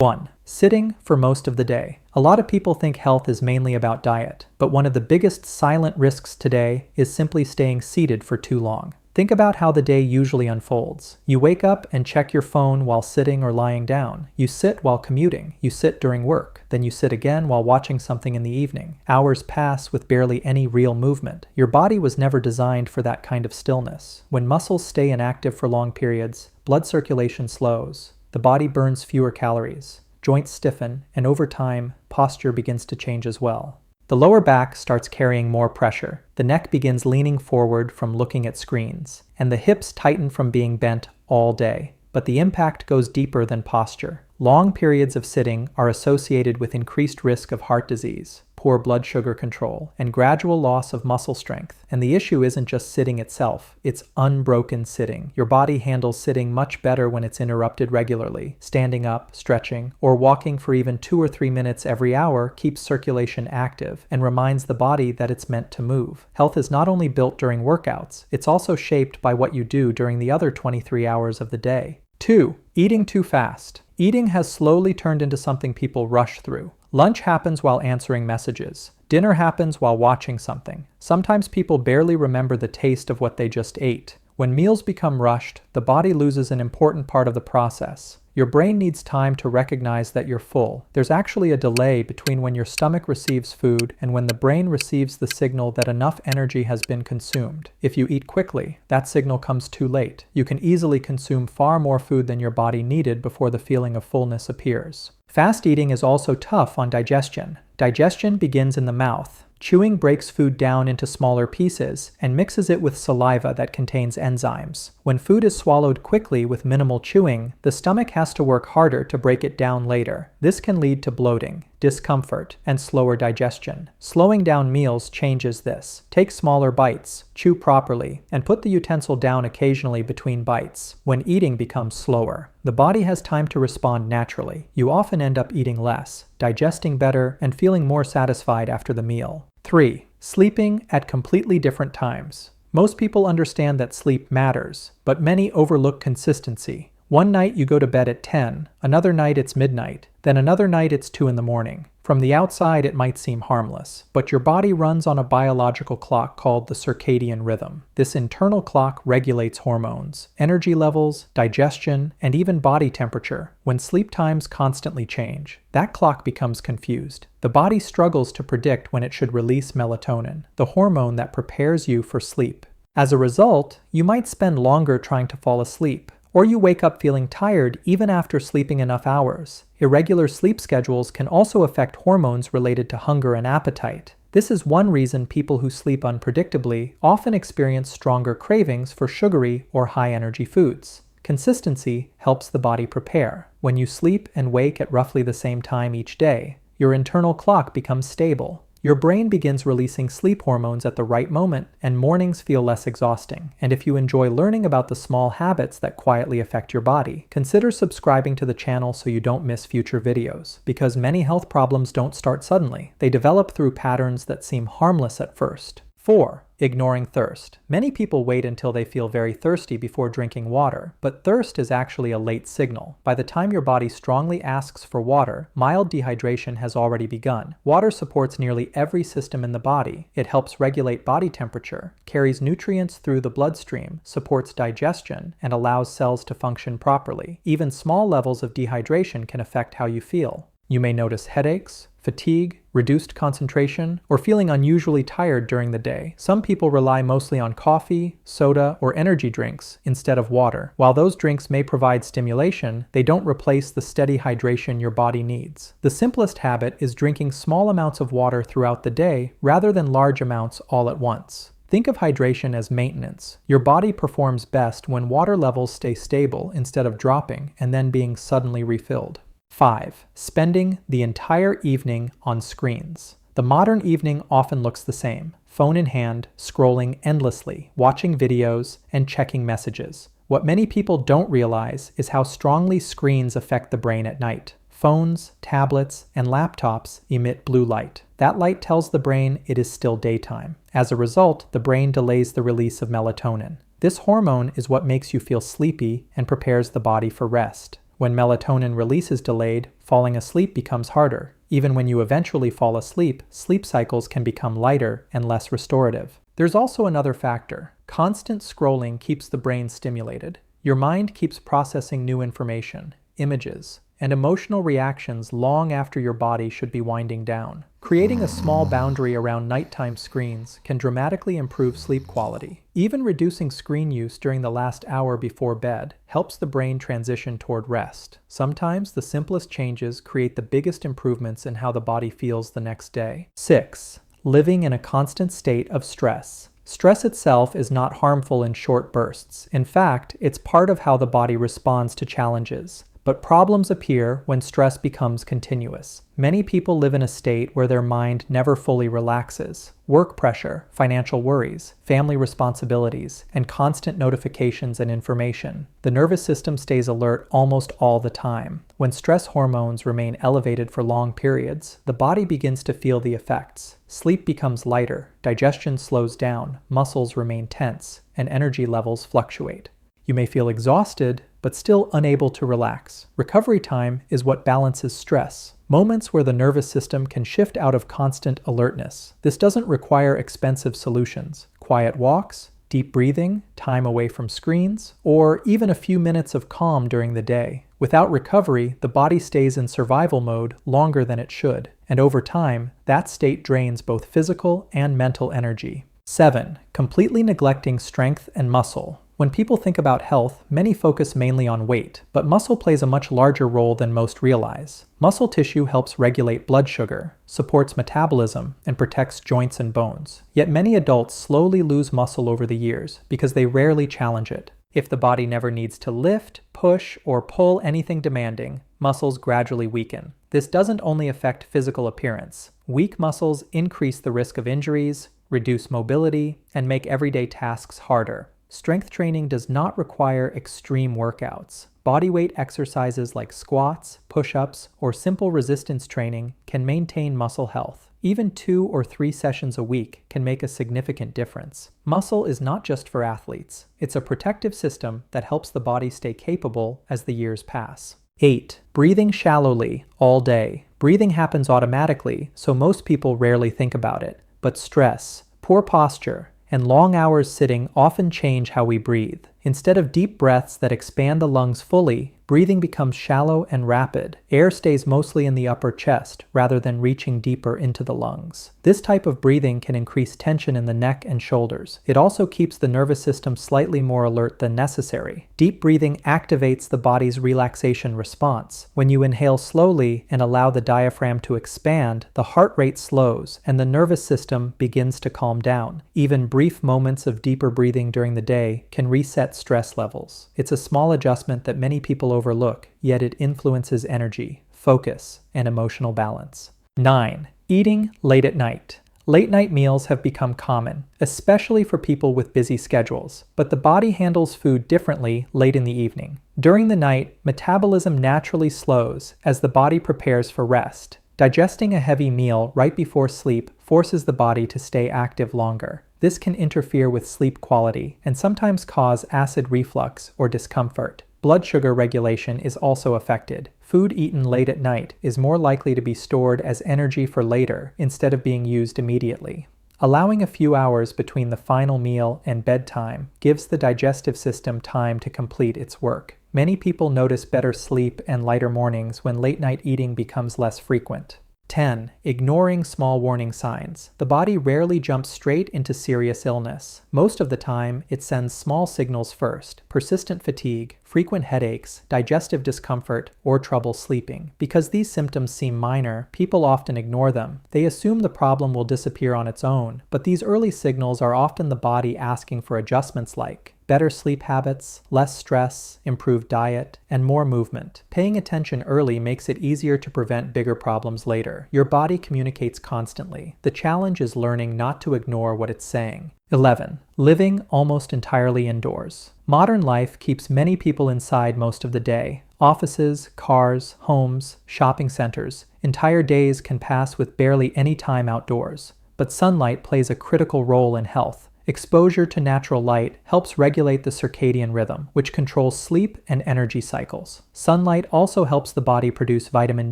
1. Sitting for most of the day. A lot of people think health is mainly about diet, but one of the biggest silent risks today is simply staying seated for too long. Think about how the day usually unfolds. You wake up and check your phone while sitting or lying down. You sit while commuting. You sit during work. Then you sit again while watching something in the evening. Hours pass with barely any real movement. Your body was never designed for that kind of stillness. When muscles stay inactive for long periods, blood circulation slows. The body burns fewer calories. Joints stiffen, and over time, posture begins to change as well. The lower back starts carrying more pressure. The neck begins leaning forward from looking at screens, and the hips tighten from being bent all day. But the impact goes deeper than posture. Long periods of sitting are associated with increased risk of heart disease, poor blood sugar control, and gradual loss of muscle strength. And the issue isn't just sitting itself, it's unbroken sitting. Your body handles sitting much better when it's interrupted regularly. Standing up, stretching, or walking for even 2 or 3 minutes every hour keeps circulation active and reminds the body that it's meant to move. Health is not only built during workouts, it's also shaped by what you do during the other 23 hours of the day. 2. Eating too fast. Eating has slowly turned into something people rush through. Lunch happens while answering messages. Dinner happens while watching something. Sometimes people barely remember the taste of what they just ate. When meals become rushed, the body loses an important part of the process. Your brain needs time to recognize that you're full. There's actually a delay between when your stomach receives food and when the brain receives the signal that enough energy has been consumed. If you eat quickly, that signal comes too late. You can easily consume far more food than your body needed before the feeling of fullness appears. Fast eating is also tough on digestion. Digestion begins in the mouth. Chewing breaks food down into smaller pieces and mixes it with saliva that contains enzymes. When food is swallowed quickly with minimal chewing, the stomach has to work harder to break it down later. This can lead to bloating, discomfort, and slower digestion. Slowing down meals changes this. Take smaller bites, chew properly, and put the utensil down occasionally between bites. When eating becomes slower, the body has time to respond naturally. You often end up eating less, digesting better, and feeling more satisfied after the meal. 3. Sleeping at completely different times. Most people understand that sleep matters, but many overlook consistency. One night you go to bed at 10, another night it's midnight, then another night it's 2 in the morning. From the outside it might seem harmless, but your body runs on a biological clock called the circadian rhythm. This internal clock regulates hormones, energy levels, digestion, and even body temperature. When sleep times constantly change, that clock becomes confused. The body struggles to predict when it should release melatonin, the hormone that prepares you for sleep. As a result, you might spend longer trying to fall asleep, or you wake up feeling tired even after sleeping enough hours. Irregular sleep schedules can also affect hormones related to hunger and appetite. This is one reason people who sleep unpredictably often experience stronger cravings for sugary or high-energy foods. Consistency helps the body prepare. When you sleep and wake at roughly the same time each day, your internal clock becomes stable. Your brain begins releasing sleep hormones at the right moment, and mornings feel less exhausting. And if you enjoy learning about the small habits that quietly affect your body, consider subscribing to the channel so you don't miss future videos. Because many health problems don't start suddenly. They develop through patterns that seem harmless at first. 4. Ignoring thirst. Many people wait until they feel very thirsty before drinking water, but thirst is actually a late signal. By the time your body strongly asks for water, mild dehydration has already begun. Water supports nearly every system in the body. It helps regulate body temperature, carries nutrients through the bloodstream, supports digestion, and allows cells to function properly. Even small levels of dehydration can affect how you feel. You may notice headaches, fatigue, reduced concentration, or feeling unusually tired during the day. Some people rely mostly on coffee, soda, or energy drinks instead of water. While those drinks may provide stimulation, they don't replace the steady hydration your body needs. The simplest habit is drinking small amounts of water throughout the day rather than large amounts all at once. Think of hydration as maintenance. Your body performs best when water levels stay stable instead of dropping and then being suddenly refilled. 5. Spending the entire evening on screens. The modern evening often looks the same. Phone in hand, scrolling endlessly, watching videos, and checking messages. What many people don't realize is how strongly screens affect the brain at night. Phones, tablets, and laptops emit blue light. That light tells the brain it is still daytime. As a result, the brain delays the release of melatonin. This hormone is what makes you feel sleepy and prepares the body for rest. When melatonin release is delayed, falling asleep becomes harder. Even when you eventually fall asleep, sleep cycles can become lighter and less restorative. There's also another factor. Constant scrolling keeps the brain stimulated. Your mind keeps processing new information, images, and emotional reactions long after your body should be winding down. Creating a small boundary around nighttime screens can dramatically improve sleep quality. Even reducing screen use during the last hour before bed helps the brain transition toward rest. Sometimes the simplest changes create the biggest improvements in how the body feels the next day. 6. Living in a constant state of stress. Stress itself is not harmful in short bursts. In fact, it's part of how the body responds to challenges. But problems appear when stress becomes continuous. Many people live in a state where their mind never fully relaxes. Work pressure, financial worries, family responsibilities, and constant notifications and information. The nervous system stays alert almost all the time. When stress hormones remain elevated for long periods, the body begins to feel the effects. Sleep becomes lighter, digestion slows down, muscles remain tense, and energy levels fluctuate. You may feel exhausted, but still unable to relax. Recovery time is what balances stress. Moments where the nervous system can shift out of constant alertness. This doesn't require expensive solutions. Quiet walks, deep breathing, time away from screens, or even a few minutes of calm during the day. Without recovery, the body stays in survival mode longer than it should, and over time, that state drains both physical and mental energy. 7. Completely neglecting strength and muscle. When people think about health, many focus mainly on weight, but muscle plays a much larger role than most realize. Muscle tissue helps regulate blood sugar, supports metabolism, and protects joints and bones. Yet many adults slowly lose muscle over the years because they rarely challenge it. If the body never needs to lift, push, or pull anything demanding, muscles gradually weaken. This doesn't only affect physical appearance. Weak muscles increase the risk of injuries, reduce mobility, and make everyday tasks harder. Strength training does not require extreme workouts. Bodyweight exercises like squats, push-ups, or simple resistance training can maintain muscle health. Even 2 or 3 sessions a week can make a significant difference. Muscle is not just for athletes. It's a protective system that helps the body stay capable as the years pass. 8. Breathing shallowly all day. Breathing happens automatically, so most people rarely think about it. But stress, poor posture, and long hours sitting often change how we breathe. Instead of deep breaths that expand the lungs fully, breathing becomes shallow and rapid. Air stays mostly in the upper chest rather than reaching deeper into the lungs. This type of breathing can increase tension in the neck and shoulders. It also keeps the nervous system slightly more alert than necessary. Deep breathing activates the body's relaxation response. When you inhale slowly and allow the diaphragm to expand, the heart rate slows and the nervous system begins to calm down. Even brief moments of deeper breathing during the day can reset stress levels. It's a small adjustment that many people overlook, yet it influences energy, focus, and emotional balance. 9. Eating late at night. Late night meals have become common, especially for people with busy schedules, but the body handles food differently late in the evening. During the night, metabolism naturally slows as the body prepares for rest. Digesting a heavy meal right before sleep forces the body to stay active longer. This can interfere with sleep quality and sometimes cause acid reflux or discomfort. Blood sugar regulation is also affected. Food eaten late at night is more likely to be stored as energy for later instead of being used immediately. Allowing a few hours between the final meal and bedtime gives the digestive system time to complete its work. Many people notice better sleep and lighter mornings when late-night eating becomes less frequent. 10. Ignoring small warning signs. The body rarely jumps straight into serious illness. Most of the time, it sends small signals first: persistent fatigue, frequent headaches, digestive discomfort, or trouble sleeping. Because these symptoms seem minor, people often ignore them. They assume the problem will disappear on its own, but these early signals are often the body asking for adjustments like better sleep habits, less stress, improved diet, and more movement. Paying attention early makes it easier to prevent bigger problems later. Your body communicates constantly. The challenge is learning not to ignore what it's saying. 11. Living almost entirely indoors. Modern life keeps many people inside most of the day. Offices, cars, homes, shopping centers. Entire days can pass with barely any time outdoors. But sunlight plays a critical role in health. Exposure to natural light helps regulate the circadian rhythm, which controls sleep and energy cycles. Sunlight also helps the body produce vitamin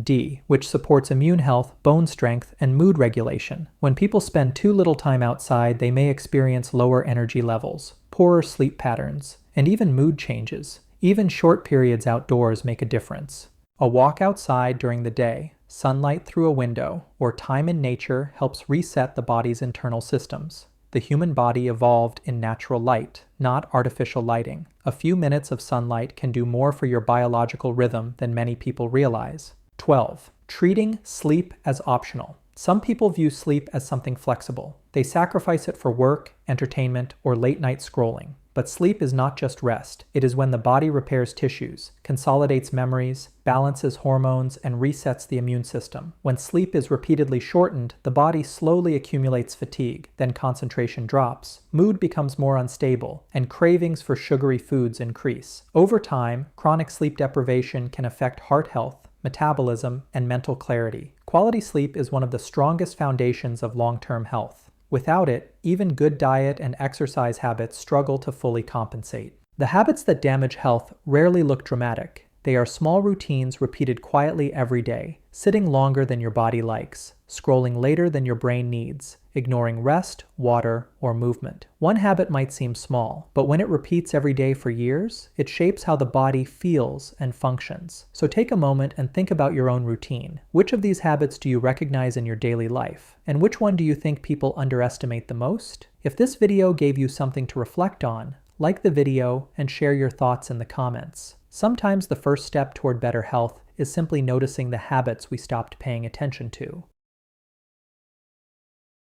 D, which supports immune health, bone strength, and mood regulation. When people spend too little time outside, they may experience lower energy levels, poorer sleep patterns, and even mood changes. Even short periods outdoors make a difference. A walk outside during the day, sunlight through a window, or time in nature helps reset the body's internal systems. The human body evolved in natural light, not artificial lighting. A few minutes of sunlight can do more for your biological rhythm than many people realize. 12. Treating sleep as optional. Some people view sleep as something flexible. They sacrifice it for work, entertainment, or late-night scrolling. But sleep is not just rest. It is when the body repairs tissues, consolidates memories, balances hormones, and resets the immune system. When sleep is repeatedly shortened, the body slowly accumulates fatigue, then concentration drops, mood becomes more unstable, and cravings for sugary foods increase. Over time, chronic sleep deprivation can affect heart health, metabolism, and mental clarity. Quality sleep is one of the strongest foundations of long-term health. Without it, even good diet and exercise habits struggle to fully compensate. The habits that damage health rarely look dramatic. They are small routines repeated quietly every day, sitting longer than your body likes, scrolling later than your brain needs, ignoring rest, water, or movement. One habit might seem small, but when it repeats every day for years, it shapes how the body feels and functions. So take a moment and think about your own routine. Which of these habits do you recognize in your daily life? And which one do you think people underestimate the most? If this video gave you something to reflect on, like the video and share your thoughts in the comments. Sometimes the first step toward better health is simply noticing the habits we stopped paying attention to.